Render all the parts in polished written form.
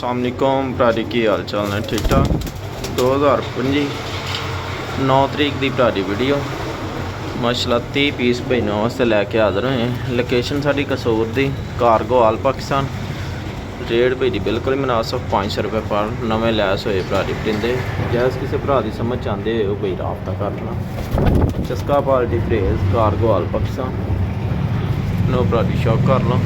अस्सलामुअलैकुम भरारी की हाल चाल ने ठीक ठाक 2025 9 तरीक की भरारी वीडियो माशाल्लाह 30 पीस भैनों वास्ते लैके हाज़र होए हैं। लोकेशन साड़ी कसूर दी कारगो आल पाकिस्तान। रेट भाई दी बिल्कुल मुनासिब 500 रुपये पर नवे लैस होए भरारी परिंदे। जैस किसी भरा की समझ चाहते हो भाई राबता करना। चस्का पार्टी फ्रेज कारगो आल पाकिस्तान नो भरारी शौक कर लो।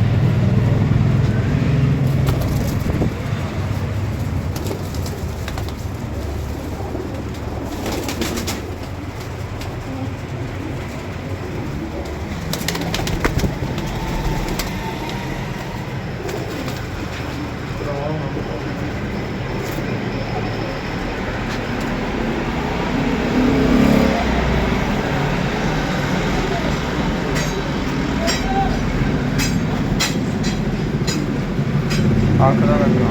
आखड़ा रखा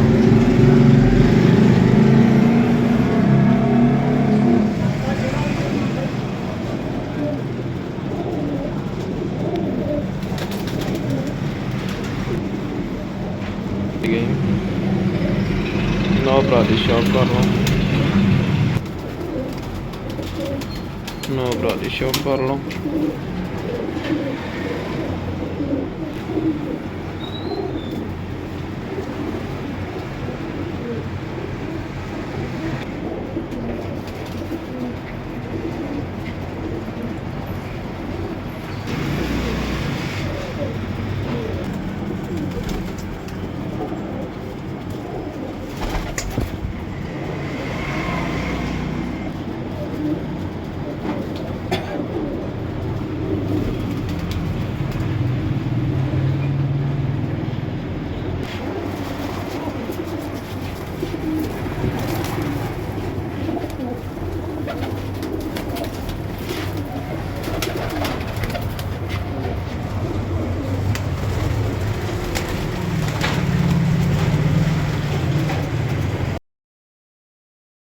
नौ भरा शौक कर लो। नौ भरा शौक कर लो।